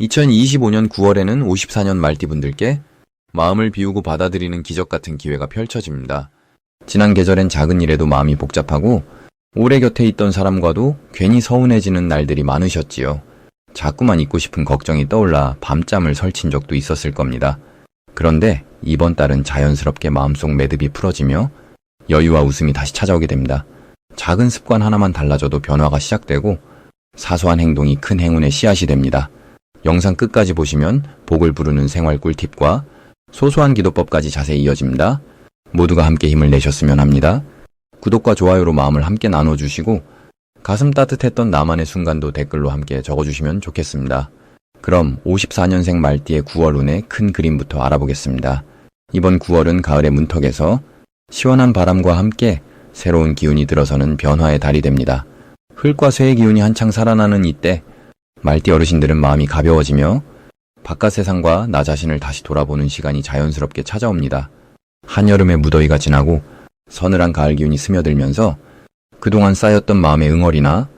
2025년 9월에는 54년 말띠분들께 마음을 비우고 받아들이는 기적 같은 기회가 펼쳐집니다. 지난 계절엔 작은 일에도 마음이 복잡하고 오래 곁에 있던 사람과도 괜히 서운해지는 날들이 많으셨지요. 자꾸만 잊고 싶은 걱정이 떠올라 밤잠을 설친 적도 있었을 겁니다. 그런데 이번 달은 자연스럽게 마음속 매듭이 풀어지며 여유와 웃음이 다시 찾아오게 됩니다. 작은 습관 하나만 달라져도 변화가 시작되고 사소한 행동이 큰 행운의 씨앗이 됩니다. 영상 끝까지 보시면 복을 부르는 생활 꿀팁과 소소한 기도법까지 자세히 이어집니다. 모두가 함께 힘을 내셨으면 합니다. 구독과 좋아요로 마음을 함께 나눠주시고 가슴 따뜻했던 나만의 순간도 댓글로 함께 적어주시면 좋겠습니다. 그럼 54년생 말띠의 9월 운의 큰 그림부터 알아보겠습니다. 이번 9월은 가을의 문턱에서 시원한 바람과 함께 새로운 기운이 들어서는 변화의 달이 됩니다. 흙과 쇠의 기운이 한창 살아나는 이때 말띠 어르신들은 마음이 가벼워지며 바깥 세상과 나 자신을 다시 돌아보는 시간이 자연스럽게 찾아옵니다. 한여름의 무더위가 지나고 서늘한 가을 기운이 스며들면서 그동안 쌓였던 마음의 응어리나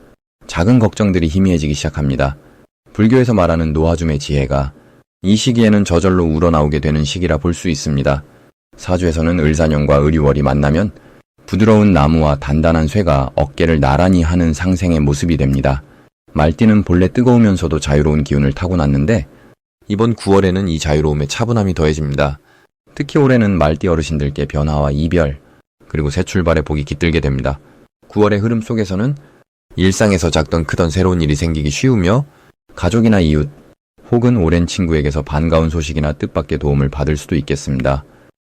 작은 걱정들이 희미해지기 시작합니다. 불교에서 말하는 노아줌의 지혜가 이 시기에는 저절로 우러나오게 되는 시기라 볼 수 있습니다. 사주에서는 을사년과 을유월이 만나면 부드러운 나무와 단단한 쇠가 어깨를 나란히 하는 상생의 모습이 됩니다. 말띠는 본래 뜨거우면서도 자유로운 기운을 타고났는데 이번 9월에는 이 자유로움에 차분함이 더해집니다. 특히 올해는 말띠 어르신들께 변화와 이별, 그리고 새 출발의 복이 깃들게 됩니다. 9월의 흐름 속에서는 일상에서 작던 크던 새로운 일이 생기기 쉬우며 가족이나 이웃, 혹은 오랜 친구에게서 반가운 소식이나 뜻밖의 도움을 받을 수도 있겠습니다.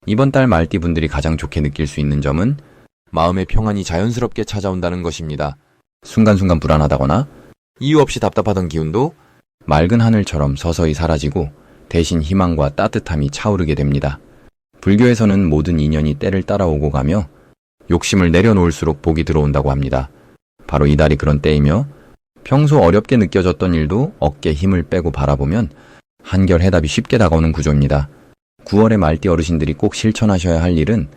이번 달 말띠 분들이 가장 좋게 느낄 수 있는 점은 마음의 평안이 자연스럽게 찾아온다는 것입니다. 순간순간 불안하다거나 이유 없이 답답하던 기운도 맑은 하늘처럼 서서히 사라지고 대신 희망과 따뜻함이 차오르게 됩니다. 불교에서는 모든 인연이 때를 따라오고 가며 욕심을 내려놓을수록 복이 들어온다고 합니다. 바로 이 달이 그런 때이며 평소 어렵게 느껴졌던 일도 어깨에 힘을 빼고 바라보면 한결 해답이 쉽게 다가오는 구조입니다. 9월의 말띠 어르신들이 꼭 실천하셔야 할 일은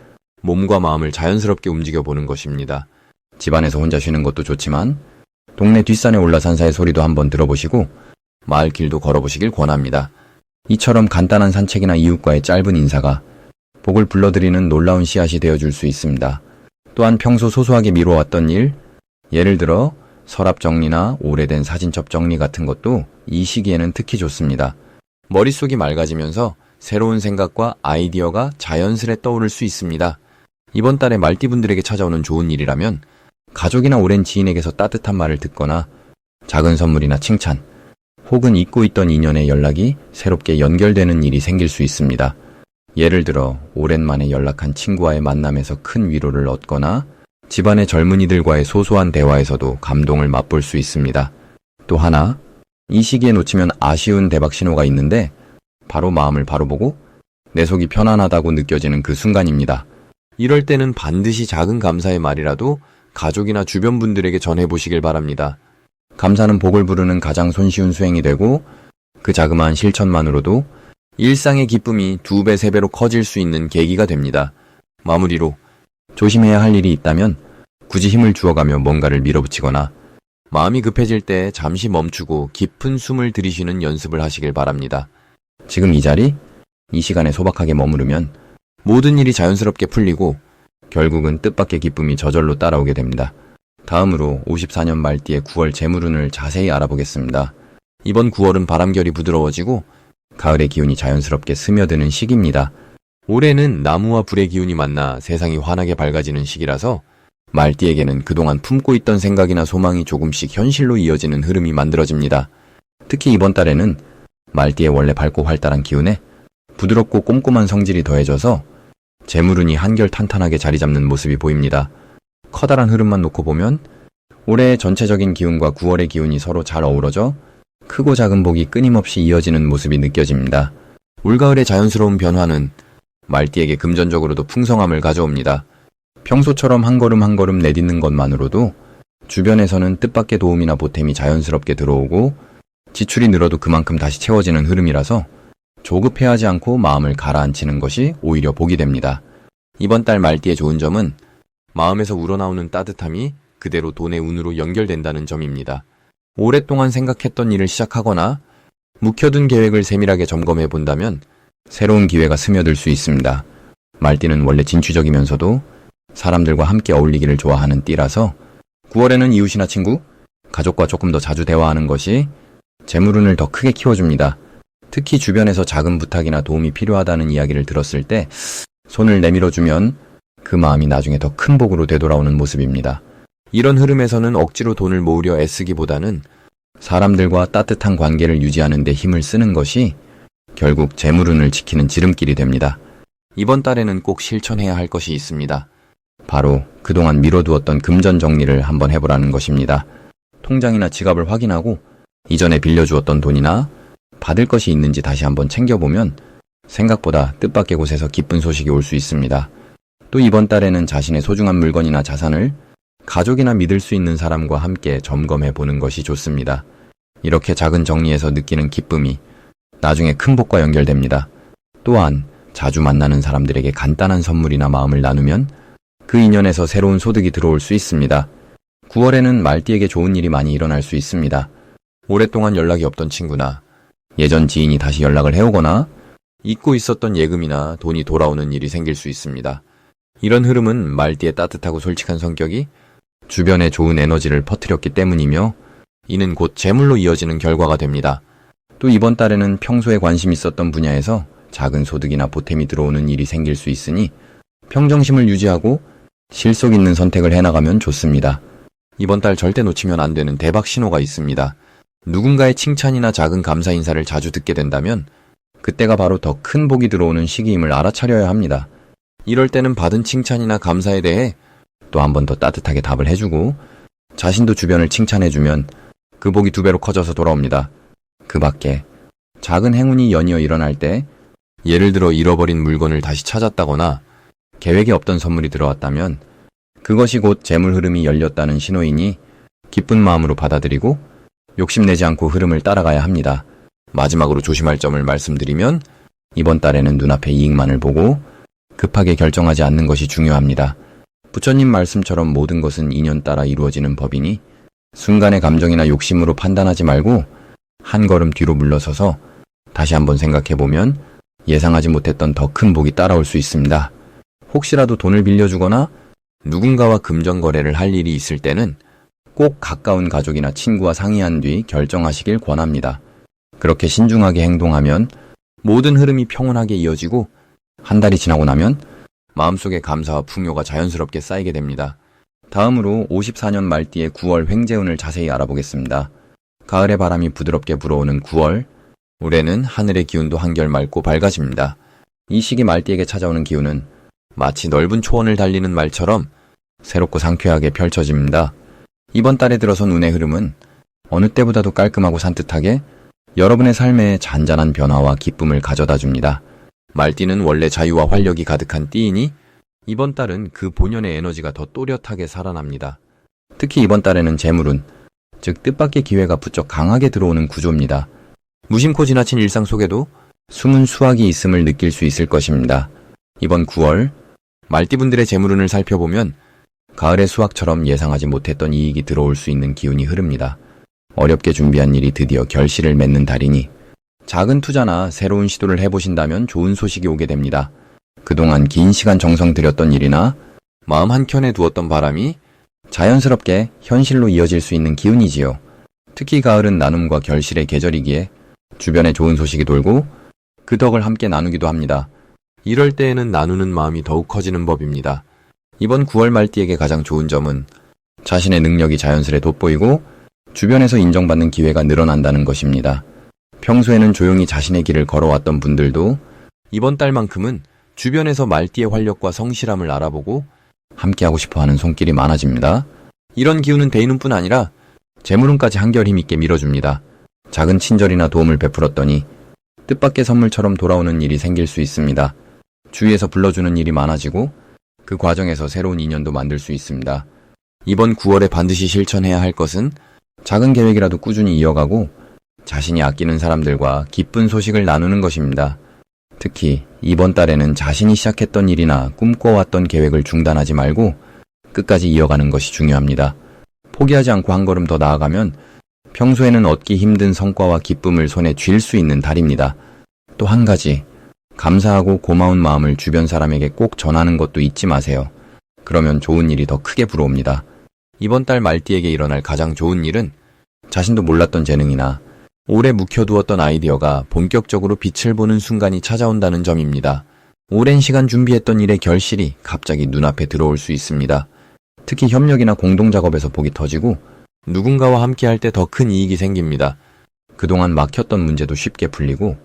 몸과 마음을 자연스럽게 움직여보는 것입니다. 집안에서 혼자 쉬는 것도 좋지만 동네 뒷산에 올라 산사의 소리도 한번 들어보시고 마을 길도 걸어보시길 권합니다. 이처럼 간단한 산책이나 이웃과의 짧은 인사가 복을 불러들이는 놀라운 씨앗이 되어줄 수 있습니다. 또한 평소 소소하게 미뤄왔던 일, 예를 들어 서랍 정리나 오래된 사진첩 정리 같은 것도 이 시기에는 특히 좋습니다. 머릿속이 맑아지면서 새로운 생각과 아이디어가 자연스레 떠오를 수 있습니다. 이번 달에 말띠분들에게 찾아오는 좋은 일이라면 가족이나 오랜 지인에게서 따뜻한 말을 듣거나 작은 선물이나 칭찬, 혹은 잊고 있던 인연의 연락이 새롭게 연결되는 일이 생길 수 있습니다. 예를 들어 오랜만에 연락한 친구와의 만남에서 큰 위로를 얻거나 집안의 젊은이들과의 소소한 대화에서도 감동을 맛볼 수 있습니다. 또 하나, 이 시기에 놓치면 아쉬운 대박 신호가 있는데 바로 마음을 바로 보고 내 속이 편안하다고 느껴지는 그 순간입니다. 이럴 때는 반드시 작은 감사의 말이라도 가족이나 주변 분들에게 전해보시길 바랍니다. 감사는 복을 부르는 가장 손쉬운 수행이 되고 그 자그마한 실천만으로도 일상의 기쁨이 2배, 3배로 커질 수 있는 계기가 됩니다. 마무리로 조심해야 할 일이 있다면 굳이 힘을 주어가며 뭔가를 밀어붙이거나 마음이 급해질 때 잠시 멈추고 깊은 숨을 들이쉬는 연습을 하시길 바랍니다. 지금 이 자리, 이 시간에 소박하게 머무르면 모든 일이 자연스럽게 풀리고 결국은 뜻밖의 기쁨이 저절로 따라오게 됩니다. 다음으로 54년 말띠의 9월 재물운을 자세히 알아보겠습니다. 이번 9월은 바람결이 부드러워지고 가을의 기운이 자연스럽게 스며드는 시기입니다. 올해는 나무와 불의 기운이 만나 세상이 환하게 밝아지는 시기라서 말띠에게는 그동안 품고 있던 생각이나 소망이 조금씩 현실로 이어지는 흐름이 만들어집니다. 특히 이번 달에는 말띠의 원래 밝고 활달한 기운에 부드럽고 꼼꼼한 성질이 더해져서 재물운이 한결 탄탄하게 자리 잡는 모습이 보입니다. 커다란 흐름만 놓고 보면 올해의 전체적인 기운과 9월의 기운이 서로 잘 어우러져 크고 작은 복이 끊임없이 이어지는 모습이 느껴집니다. 올가을의 자연스러운 변화는 말띠에게 금전적으로도 풍성함을 가져옵니다. 평소처럼 한 걸음 한 걸음 내딛는 것만으로도 주변에서는 뜻밖의 도움이나 보탬이 자연스럽게 들어오고 지출이 늘어도 그만큼 다시 채워지는 흐름이라서 조급해하지 않고 마음을 가라앉히는 것이 오히려 복이 됩니다. 이번 달 말띠의 좋은 점은 마음에서 우러나오는 따뜻함이 그대로 돈의 운으로 연결된다는 점입니다. 오랫동안 생각했던 일을 시작하거나 묵혀둔 계획을 세밀하게 점검해 본다면 새로운 기회가 스며들 수 있습니다. 말띠는 원래 진취적이면서도 사람들과 함께 어울리기를 좋아하는 띠라서 9월에는 이웃이나 친구, 가족과 조금 더 자주 대화하는 것이 재물운을 더 크게 키워줍니다. 특히 주변에서 작은 부탁이나 도움이 필요하다는 이야기를 들었을 때 손을 내밀어주면 그 마음이 나중에 더 큰 복으로 되돌아오는 모습입니다. 이런 흐름에서는 억지로 돈을 모으려 애쓰기보다는 사람들과 따뜻한 관계를 유지하는 데 힘을 쓰는 것이 결국 재물운을 지키는 지름길이 됩니다. 이번 달에는 꼭 실천해야 할 것이 있습니다. 바로 그동안 미뤄두었던 금전 정리를 한번 해보라는 것입니다. 통장이나 지갑을 확인하고 이전에 빌려주었던 돈이나 받을 것이 있는지 다시 한번 챙겨보면 생각보다 뜻밖의 곳에서 기쁜 소식이 올 수 있습니다. 또 이번 달에는 자신의 소중한 물건이나 자산을 가족이나 믿을 수 있는 사람과 함께 점검해 보는 것이 좋습니다. 이렇게 작은 정리에서 느끼는 기쁨이 나중에 큰 복과 연결됩니다. 또한 자주 만나는 사람들에게 간단한 선물이나 마음을 나누면 그 인연에서 새로운 소득이 들어올 수 있습니다. 9월에는 말띠에게 좋은 일이 많이 일어날 수 있습니다. 오랫동안 연락이 없던 친구나 예전 지인이 다시 연락을 해오거나 잊고 있었던 예금이나 돈이 돌아오는 일이 생길 수 있습니다. 이런 흐름은 말띠의 따뜻하고 솔직한 성격이 주변에 좋은 에너지를 퍼뜨렸기 때문이며 이는 곧 재물로 이어지는 결과가 됩니다. 또 이번 달에는 평소에 관심 있었던 분야에서 작은 소득이나 보탬이 들어오는 일이 생길 수 있으니 평정심을 유지하고 실속 있는 선택을 해나가면 좋습니다. 이번 달 절대 놓치면 안 되는 대박 신호가 있습니다. 누군가의 칭찬이나 작은 감사 인사를 자주 듣게 된다면 그때가 바로 더 큰 복이 들어오는 시기임을 알아차려야 합니다. 이럴 때는 받은 칭찬이나 감사에 대해 또 한 번 더 따뜻하게 답을 해주고 자신도 주변을 칭찬해주면 그 복이 2배로 커져서 돌아옵니다. 그 밖에 작은 행운이 연이어 일어날 때 예를 들어 잃어버린 물건을 다시 찾았다거나 계획에 없던 선물이 들어왔다면 그것이 곧 재물 흐름이 열렸다는 신호이니 기쁜 마음으로 받아들이고 욕심내지 않고 흐름을 따라가야 합니다. 마지막으로 조심할 점을 말씀드리면 이번 달에는 눈앞의 이익만을 보고 급하게 결정하지 않는 것이 중요합니다. 부처님 말씀처럼 모든 것은 인연 따라 이루어지는 법이니 순간의 감정이나 욕심으로 판단하지 말고 한 걸음 뒤로 물러서서 다시 한번 생각해보면 예상하지 못했던 더 큰 복이 따라올 수 있습니다. 혹시라도 돈을 빌려주거나 누군가와 금전 거래를 할 일이 있을 때는 꼭 가까운 가족이나 친구와 상의한 뒤 결정하시길 권합니다. 그렇게 신중하게 행동하면 모든 흐름이 평온하게 이어지고 한 달이 지나고 나면 마음속에 감사와 풍요가 자연스럽게 쌓이게 됩니다. 다음으로 54년 말띠의 9월 횡재운을 자세히 알아보겠습니다. 가을의 바람이 부드럽게 불어오는 9월, 올해는 하늘의 기운도 한결 맑고 밝아집니다. 이 시기 말띠에게 찾아오는 기운은 마치 넓은 초원을 달리는 말처럼 새롭고 상쾌하게 펼쳐집니다. 이번 달에 들어선 운의 흐름은 어느 때보다도 깔끔하고 산뜻하게 여러분의 삶에 잔잔한 변화와 기쁨을 가져다 줍니다. 말띠는 원래 자유와 활력이 가득한 띠이니 이번 달은 그 본연의 에너지가 더 또렷하게 살아납니다. 특히 이번 달에는 재물운, 즉 뜻밖의 기회가 부쩍 강하게 들어오는 구조입니다. 무심코 지나친 일상 속에도 숨은 수확이 있음을 느낄 수 있을 것입니다. 이번 9월 말띠분들의 재물운을 살펴보면 가을의 수확처럼 예상하지 못했던 이익이 들어올 수 있는 기운이 흐릅니다. 어렵게 준비한 일이 드디어 결실을 맺는 달이니 작은 투자나 새로운 시도를 해보신다면 좋은 소식이 오게 됩니다. 그동안 긴 시간 정성 들였던 일이나 마음 한켠에 두었던 바람이 자연스럽게 현실로 이어질 수 있는 기운이지요. 특히 가을은 나눔과 결실의 계절이기에 주변에 좋은 소식이 돌고 그 덕을 함께 나누기도 합니다. 이럴 때에는 나누는 마음이 더욱 커지는 법입니다. 이번 9월 말띠에게 가장 좋은 점은 자신의 능력이 자연스레 돋보이고 주변에서 인정받는 기회가 늘어난다는 것입니다. 평소에는 조용히 자신의 길을 걸어왔던 분들도 이번 달만큼은 주변에서 말띠의 활력과 성실함을 알아보고 함께하고 싶어하는 손길이 많아집니다. 이런 기운은 대인운뿐 아니라 재물운까지 한결 힘있게 밀어줍니다. 작은 친절이나 도움을 베풀었더니 뜻밖의 선물처럼 돌아오는 일이 생길 수 있습니다. 주위에서 불러주는 일이 많아지고 그 과정에서 새로운 인연도 만들 수 있습니다. 이번 9월에 반드시 실천해야 할 것은 작은 계획이라도 꾸준히 이어가고 자신이 아끼는 사람들과 기쁜 소식을 나누는 것입니다. 특히 이번 달에는 자신이 시작했던 일이나 꿈꿔왔던 계획을 중단하지 말고 끝까지 이어가는 것이 중요합니다. 포기하지 않고 한 걸음 더 나아가면 평소에는 얻기 힘든 성과와 기쁨을 손에 쥘 수 있는 달입니다. 또 한 가지, 감사하고 고마운 마음을 주변 사람에게 꼭 전하는 것도 잊지 마세요. 그러면 좋은 일이 더 크게 불어옵니다. 이번 달 말띠에게 일어날 가장 좋은 일은 자신도 몰랐던 재능이나 오래 묵혀두었던 아이디어가 본격적으로 빛을 보는 순간이 찾아온다는 점입니다. 오랜 시간 준비했던 일의 결실이 갑자기 눈앞에 들어올 수 있습니다. 특히 협력이나 공동작업에서 복이 터지고 누군가와 함께할 때 더 큰 이익이 생깁니다. 그동안 막혔던 문제도 쉽게 풀리고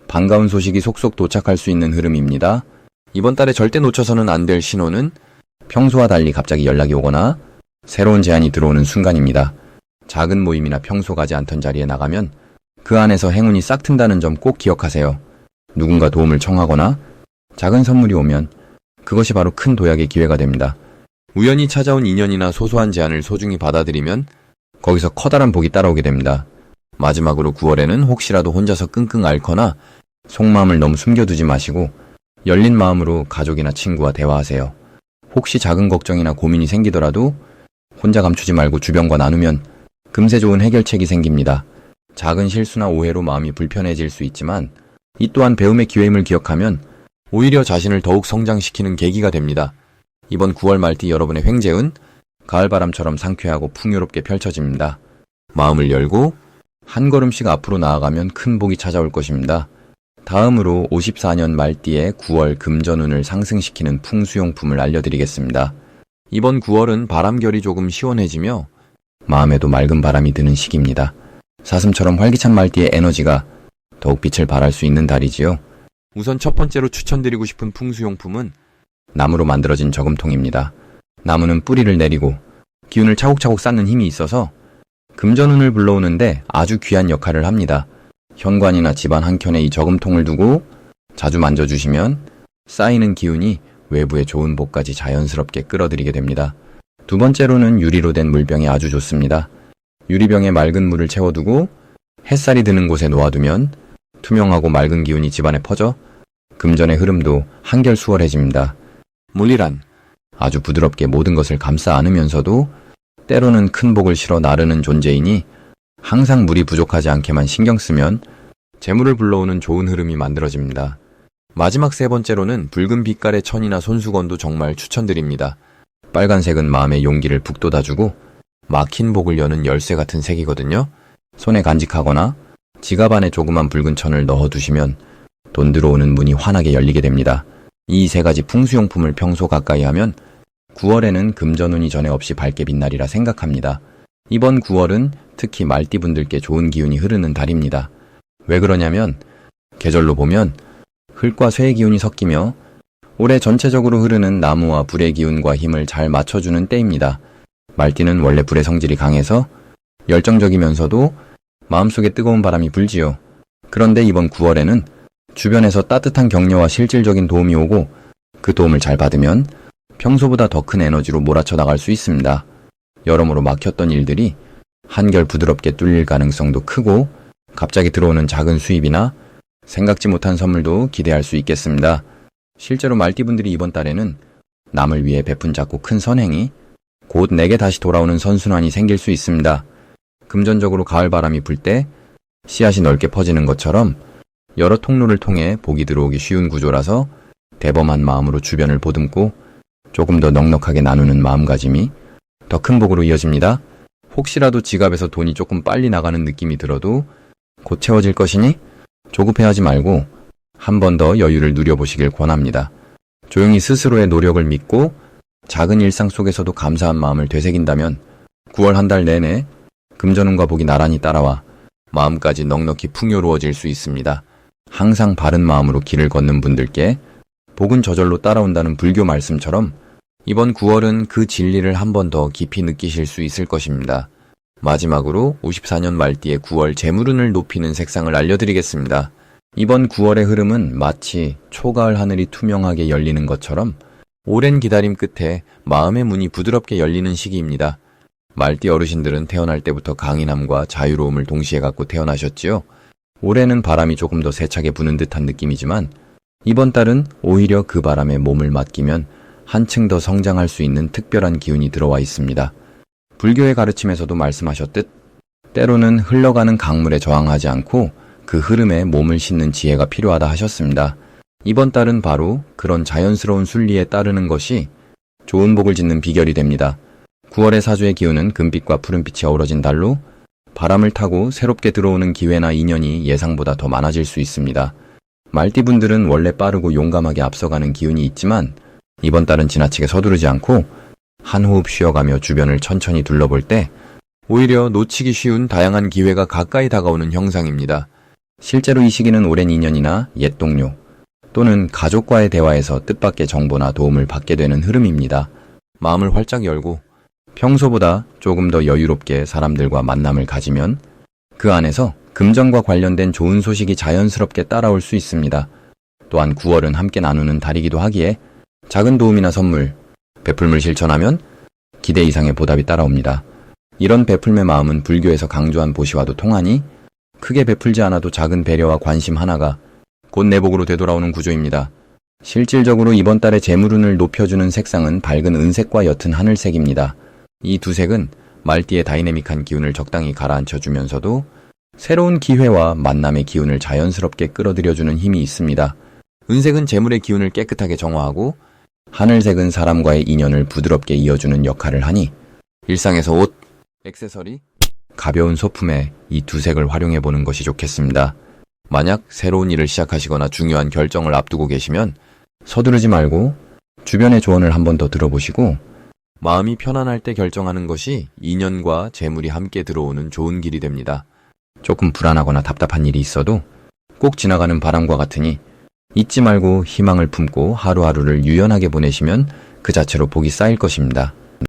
반가운 소식이 속속 도착할 수 있는 흐름입니다. 이번 달에 절대 놓쳐서는 안 될 신호는 평소와 달리 갑자기 연락이 오거나 새로운 제안이 들어오는 순간입니다. 작은 모임이나 평소 가지 않던 자리에 나가면 그 안에서 행운이 싹 튼다는 점 꼭 기억하세요. 누군가 도움을 청하거나 작은 선물이 오면 그것이 바로 큰 도약의 기회가 됩니다. 우연히 찾아온 인연이나 소소한 제안을 소중히 받아들이면 거기서 커다란 복이 따라오게 됩니다. 마지막으로 9월에는 혹시라도 혼자서 끙끙 앓거나 속마음을 너무 숨겨두지 마시고 열린 마음으로 가족이나 친구와 대화하세요. 혹시 작은 걱정이나 고민이 생기더라도 혼자 감추지 말고 주변과 나누면 금세 좋은 해결책이 생깁니다. 작은 실수나 오해로 마음이 불편해질 수 있지만 이 또한 배움의 기회임을 기억하면 오히려 자신을 더욱 성장시키는 계기가 됩니다. 이번 9월 말띠 여러분의 횡재은 가을바람처럼 상쾌하고 풍요롭게 펼쳐집니다. 마음을 열고 한 걸음씩 앞으로 나아가면 큰 복이 찾아올 것입니다. 다음으로 54년 말띠의 9월 금전운을 상승시키는 풍수용품을 알려드리겠습니다. 이번 9월은 바람결이 조금 시원해지며 마음에도 맑은 바람이 드는 시기입니다. 사슴처럼 활기찬 말띠의 에너지가 더욱 빛을 발할 수 있는 달이지요. 우선 첫 번째로 추천드리고 싶은 풍수용품은 나무로 만들어진 저금통입니다. 나무는 뿌리를 내리고 기운을 차곡차곡 쌓는 힘이 있어서 금전운을 불러오는데 아주 귀한 역할을 합니다. 현관이나 집안 한켠에 이 저금통을 두고 자주 만져주시면 쌓이는 기운이 외부의 좋은 복까지 자연스럽게 끌어들이게 됩니다. 두 번째로는 유리로 된 물병이 아주 좋습니다. 유리병에 맑은 물을 채워두고 햇살이 드는 곳에 놓아두면 투명하고 맑은 기운이 집안에 퍼져 금전의 흐름도 한결 수월해집니다. 물이란 아주 부드럽게 모든 것을 감싸 안으면서도 때로는 큰 복을 실어 나르는 존재이니 항상 물이 부족하지 않게만 신경 쓰면 재물을 불러오는 좋은 흐름이 만들어집니다. 마지막 세 번째로는 붉은 빛깔의 천이나 손수건도 정말 추천드립니다. 빨간색은 마음의 용기를 북돋아주고 막힌 복을 여는 열쇠 같은 색이거든요. 손에 간직하거나 지갑 안에 조그만 붉은 천을 넣어두시면 돈 들어오는 문이 환하게 열리게 됩니다. 이 세 가지 풍수용품을 평소 가까이 하면 9월에는 금전운이 전에 없이 밝게 빛나리라 생각합니다. 이번 9월은 특히 말띠분들께 좋은 기운이 흐르는 달입니다. 왜 그러냐면 계절로 보면 흙과 쇠의 기운이 섞이며 올해 전체적으로 흐르는 나무와 불의 기운과 힘을 잘 맞춰주는 때입니다. 말띠는 원래 불의 성질이 강해서 열정적이면서도 마음속에 뜨거운 바람이 불지요. 그런데 이번 9월에는 주변에서 따뜻한 격려와 실질적인 도움이 오고 그 도움을 잘 받으면 평소보다 더 큰 에너지로 몰아쳐 나갈 수 있습니다. 여러모로 막혔던 일들이 한결 부드럽게 뚫릴 가능성도 크고 갑자기 들어오는 작은 수입이나 생각지 못한 선물도 기대할 수 있겠습니다. 실제로 말띠분들이 이번 달에는 남을 위해 베푼 작고 큰 선행이 곧 내게 다시 돌아오는 선순환이 생길 수 있습니다. 금전적으로 가을 바람이 불 때 씨앗이 넓게 퍼지는 것처럼 여러 통로를 통해 복이 들어오기 쉬운 구조라서 대범한 마음으로 주변을 보듬고 조금 더 넉넉하게 나누는 마음가짐이 더 큰 복으로 이어집니다. 혹시라도 지갑에서 돈이 조금 빨리 나가는 느낌이 들어도 곧 채워질 것이니 조급해하지 말고 한 번 더 여유를 누려보시길 권합니다. 조용히 스스로의 노력을 믿고 작은 일상 속에서도 감사한 마음을 되새긴다면 9월 한 달 내내 금전운과 복이 나란히 따라와 마음까지 넉넉히 풍요로워질 수 있습니다. 항상 바른 마음으로 길을 걷는 분들께 복은 저절로 따라온다는 불교 말씀처럼 이번 9월은 그 진리를 한 번 더 깊이 느끼실 수 있을 것입니다. 마지막으로 54년 말띠의 9월 재물운을 높이는 색상을 알려드리겠습니다. 이번 9월의 흐름은 마치 초가을 하늘이 투명하게 열리는 것처럼 오랜 기다림 끝에 마음의 문이 부드럽게 열리는 시기입니다. 말띠 어르신들은 태어날 때부터 강인함과 자유로움을 동시에 갖고 태어나셨지요. 올해는 바람이 조금 더 세차게 부는 듯한 느낌이지만 이번 달은 오히려 그 바람에 몸을 맡기면 한층 더 성장할 수 있는 특별한 기운이 들어와 있습니다. 불교의 가르침에서도 말씀하셨듯 때로는 흘러가는 강물에 저항하지 않고 그 흐름에 몸을 싣는 지혜가 필요하다 하셨습니다. 이번 달은 바로 그런 자연스러운 순리에 따르는 것이 좋은 복을 짓는 비결이 됩니다. 9월의 사주의 기운은 금빛과 푸른빛이 어우러진 달로 바람을 타고 새롭게 들어오는 기회나 인연이 예상보다 더 많아질 수 있습니다. 말띠분들은 원래 빠르고 용감하게 앞서가는 기운이 있지만 이번 달은 지나치게 서두르지 않고 한 호흡 쉬어가며 주변을 천천히 둘러볼 때 오히려 놓치기 쉬운 다양한 기회가 가까이 다가오는 형상입니다. 실제로 이 시기는 오랜 인연이나 옛 동료 또는 가족과의 대화에서 뜻밖의 정보나 도움을 받게 되는 흐름입니다. 마음을 활짝 열고 평소보다 조금 더 여유롭게 사람들과 만남을 가지면 그 안에서 금전과 관련된 좋은 소식이 자연스럽게 따라올 수 있습니다. 또한 9월은 함께 나누는 달이기도 하기에 작은 도움이나 선물, 베풀물 실천하면 기대 이상의 보답이 따라옵니다. 이런 베풀매 마음은 불교에서 강조한 보시와도 통하니 크게 베풀지 않아도 작은 배려와 관심 하나가 곧 내복으로 되돌아오는 구조입니다. 실질적으로 이번 달의 재물운을 높여주는 색상은 밝은 은색과 옅은 하늘색입니다. 이 두 색은 말띠의 다이내믹한 기운을 적당히 가라앉혀주면서도 새로운 기회와 만남의 기운을 자연스럽게 끌어들여주는 힘이 있습니다. 은색은 재물의 기운을 깨끗하게 정화하고 하늘색은 사람과의 인연을 부드럽게 이어주는 역할을 하니 일상에서 옷, 액세서리, 가벼운 소품에 이 두 색을 활용해보는 것이 좋겠습니다. 만약 새로운 일을 시작하시거나 중요한 결정을 앞두고 계시면 서두르지 말고 주변의 조언을 한 번 더 들어보시고 마음이 편안할 때 결정하는 것이 인연과 재물이 함께 들어오는 좋은 길이 됩니다. 조금 불안하거나 답답한 일이 있어도 꼭 지나가는 바람과 같으니 잊지 말고 희망을 품고 하루하루를 유연하게 보내시면 그 자체로 복이 쌓일 것입니다.